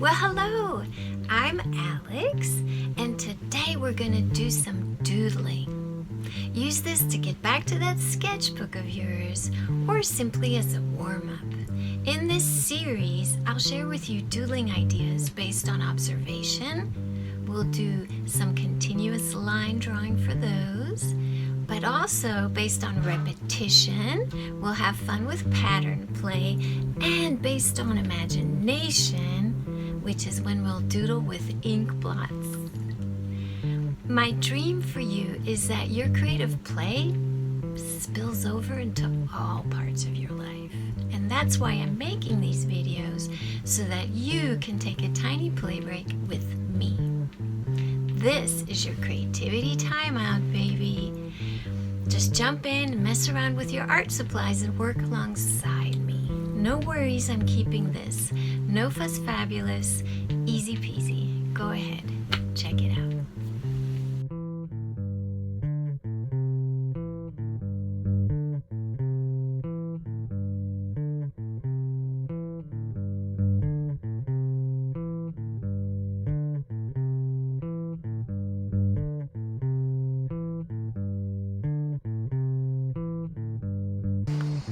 Well, hello, I'm Alex, and today we're gonna do some doodling. Use this to get back to that sketchbook of yours, or simply as a warm-up. In this series, I'll share with you doodling ideas based on observation. We'll do some continuous line drawing for those, but also based on repetition. We'll have fun with pattern play, and based on imagination, which is when we'll doodle with ink blots. My dream for you is that your creative play spills over into all parts of your life. And that's why I'm making these videos, so that you can take a tiny play break with me. This is your creativity timeout, baby. Just jump in and mess around with your art supplies and work alongside me. No worries, I'm keeping this. No fuss fabulous, easy peasy. Go ahead, check it out.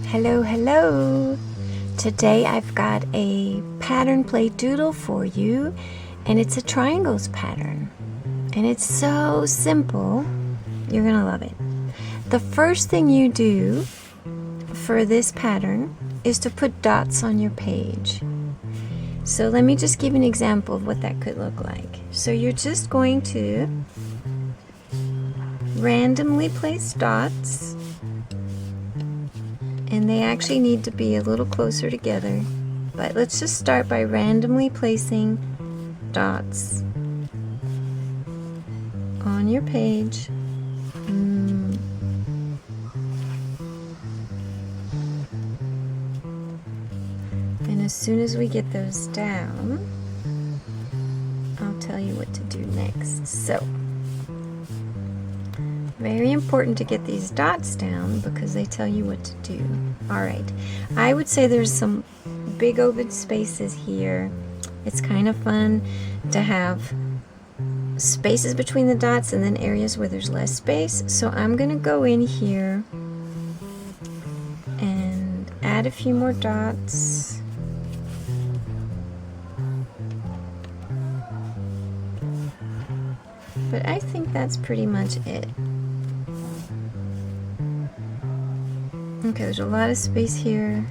Hello, hello. Today I've got a pattern play doodle for you, and it's a triangles pattern. And it's so simple, you're gonna love it. The first thing you do for this pattern is to put dots on your page. So let me just give an example of what that could look like. So you're just going to randomly place dots, and they actually need to be a little closer together, but let's just start by randomly placing dots on your page. And as soon as we get those down, I'll tell you what to do next. So, very important to get these dots down because they tell you what to do. Alright, I would say there's some big open spaces here. It's kind of fun to have spaces between the dots and then areas where there's less space. So I'm going to go in here and add a few more dots. But I think that's pretty much it. Okay, there's a lot of space here.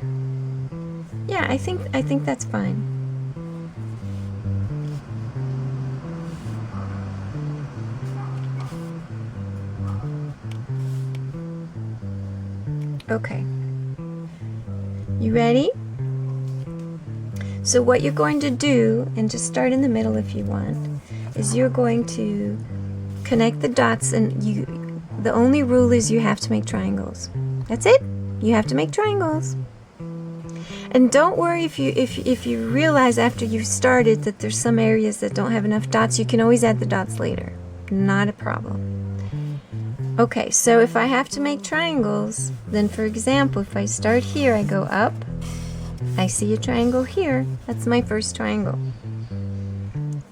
Yeah, I think that's fine. Okay. You ready? So what you're going to do, and just start in the middle if you want, is you're going to connect the dots, and the only rule is you have to make triangles. That's it. You have to make triangles. And don't worry if you realize after you've started that there's some areas that don't have enough dots. You can always add the dots later. Not a problem. Okay, so if I have to make triangles, then for example, if I start here, I go up, I see a triangle here. That's my first triangle.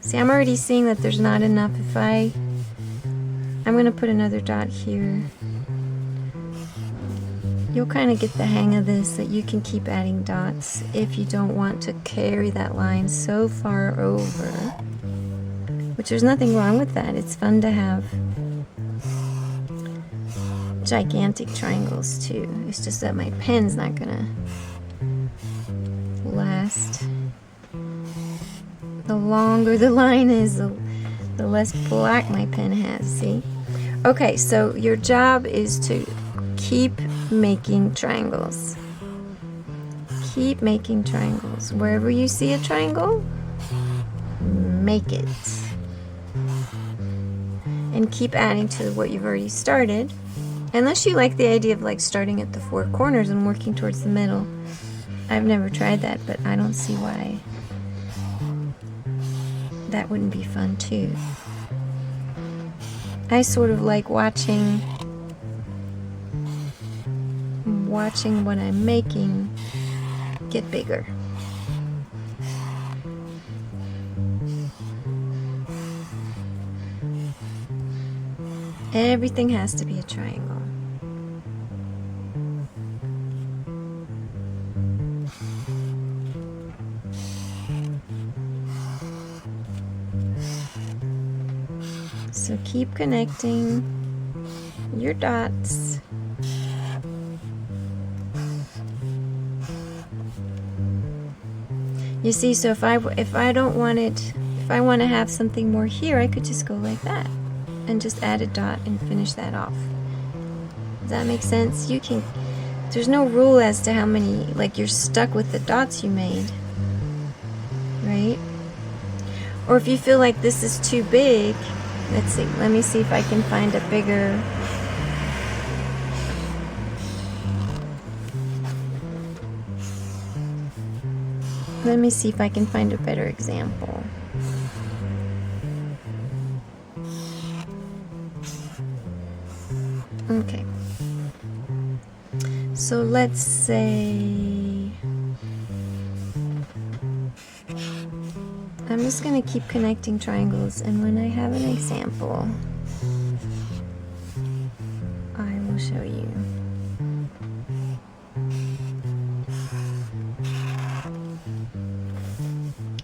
See, I'm already seeing that there's not enough. I'm going to put another dot here. You'll kind of get the hang of this, that you can keep adding dots if you don't want to carry that line so far over, which there's nothing wrong with that. It's fun to have gigantic triangles too. It's just that my pen's not gonna last. The longer the line is, the less black my pen has, see? Okay, so your job is to keep making triangles. Keep making triangles. Wherever you see a triangle, make it. And keep adding to what you've already started. Unless you like the idea of like starting at the four corners and working towards the middle. I've never tried that, but I don't see why that wouldn't be fun too. I sort of like watching what I'm making get bigger. Everything has to be a triangle. So keep connecting your dots. You see, so if I don't want it, if I want to have something more here, I could just go like that and just add a dot and finish that off. Does that make sense? You can, there's no rule as to how many, like you're stuck with the dots you made, right? Or if you feel like this is too big, let's see, let me see if I can find a bigger, let me see if I can find a better example. Okay. So let's say, I'm just going to keep connecting triangles, and when I have an example, I will show you.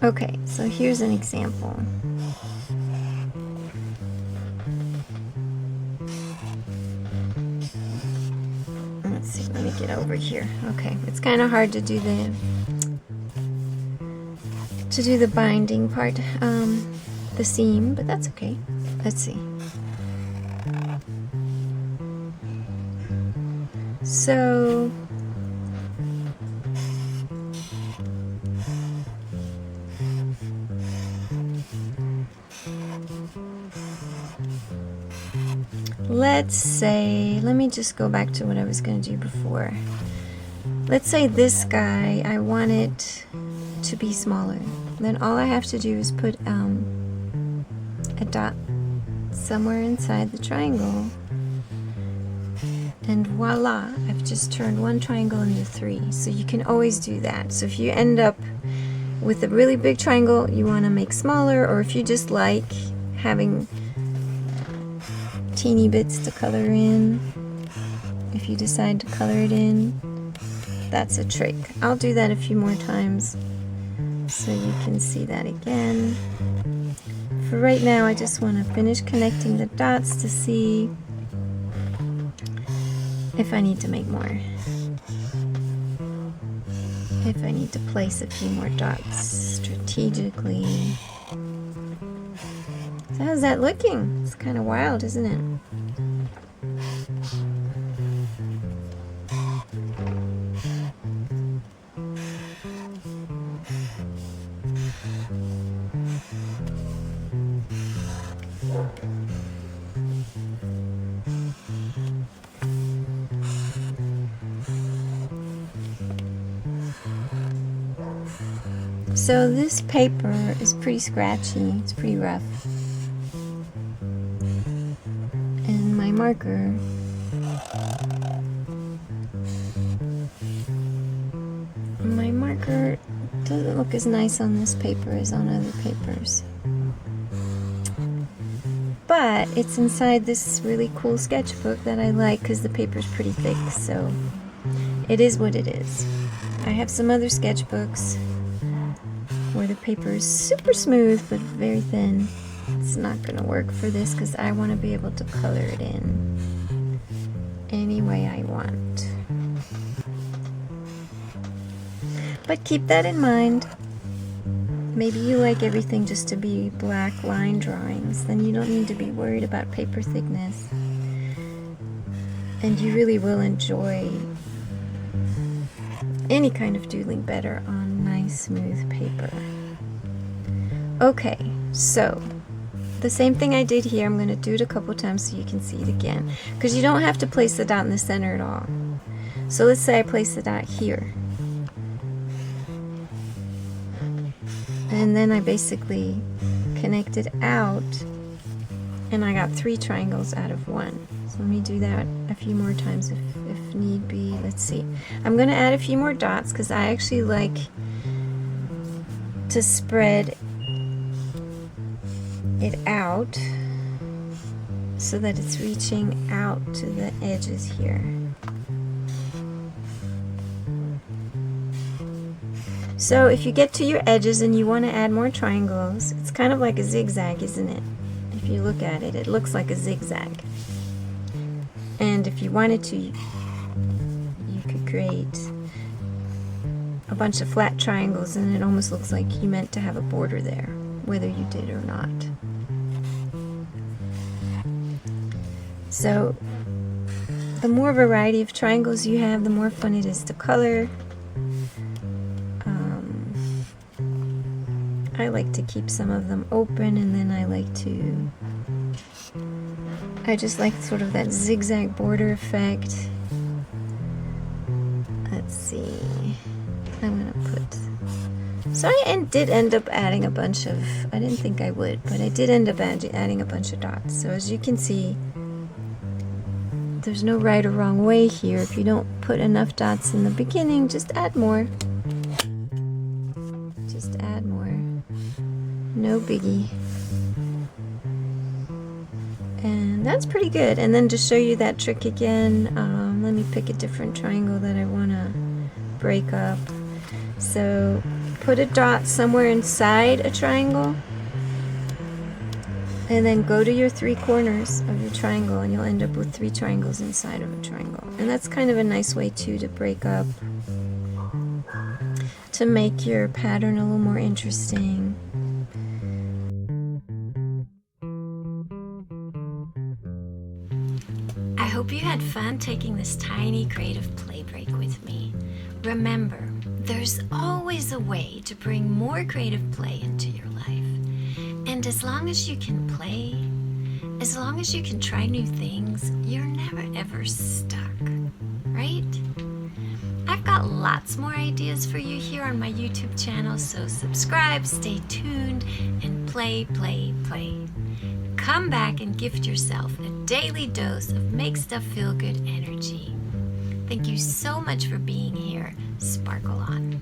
Okay, so here's an example. Let's see, let me get over here. Okay, it's kind of hard to do the binding part, the seam, but that's okay. Let's see. So let's say, let me just go back to what I was going to do before. Let's say this guy, I want it to be smaller. Then all I have to do is put a dot somewhere inside the triangle. And voila, I've just turned one triangle into three. So you can always do that. So if you end up with a really big triangle you want to make smaller, or if you just like having teeny bits to color in, if you decide to color it in, that's a trick. I'll do that a few more times so you can see that again. For right now, I just want to finish connecting the dots to see if I need to make more. If I need to place a few more dots strategically. So how's that looking? It's kind of wild, isn't it? So this paper is pretty scratchy, it's pretty rough. And my marker doesn't look as nice on this paper as on other papers. But it's inside this really cool sketchbook that I like because the paper's pretty thick, so it is what it is. I have some other sketchbooks where the paper is super smooth but very thin. It's not going to work for this because I want to be able to color it in any way I want. But keep that in mind. Maybe you like everything just to be black line drawings, then you don't need to be worried about paper thickness. And you really will enjoy any kind of doodling better on nice smooth paper. Okay, so the same thing I did here, I'm going to do it a couple times so you can see it again. Because you don't have to place the dot in the center at all. So let's say I place the dot here. And then I basically connected out and I got 3 triangles out of 1. So let me do that a few more times if need be. Let's see. I'm going to add a few more dots because I actually like to spread it out. so that it's reaching out to the edges here. So if you get to your edges and you want to add more triangles, it's kind of like a zigzag, isn't it? If you look at it, it looks like a zigzag. And if you wanted to, you could create a bunch of flat triangles, and it almost looks like you meant to have a border there, whether you did or not. So the more variety of triangles you have, the more fun it is to color. I like to keep some of them open, and then I just like sort of that zigzag border effect. Let's see, I'm gonna put, so I did end up adding a bunch of, I didn't think I would, but I did end up adding a bunch of dots. So as you can see, there's no right or wrong way here. If you don't put enough dots in the beginning, just add more. Just add more. No biggie. And that's pretty good. And then to show you that trick again, let me pick a different triangle that I want to break up. So put a dot somewhere inside a triangle, and then go to your 3 corners of your triangle, and you'll end up with 3 triangles inside of a triangle. And that's kind of a nice way too to break up, to make your pattern a little more interesting. I hope you had fun taking this tiny creative play break with me. Remember, there's always a way to bring more creative play into your life. And as long as you can play, as long as you can try new things, you're never ever stuck, right? I've got lots more ideas for you here on my YouTube channel, so subscribe, stay tuned, and play, play, play. Come back and gift yourself a daily dose of Make Stuff Feel Good energy. Thank you so much for being here. Sparkle on.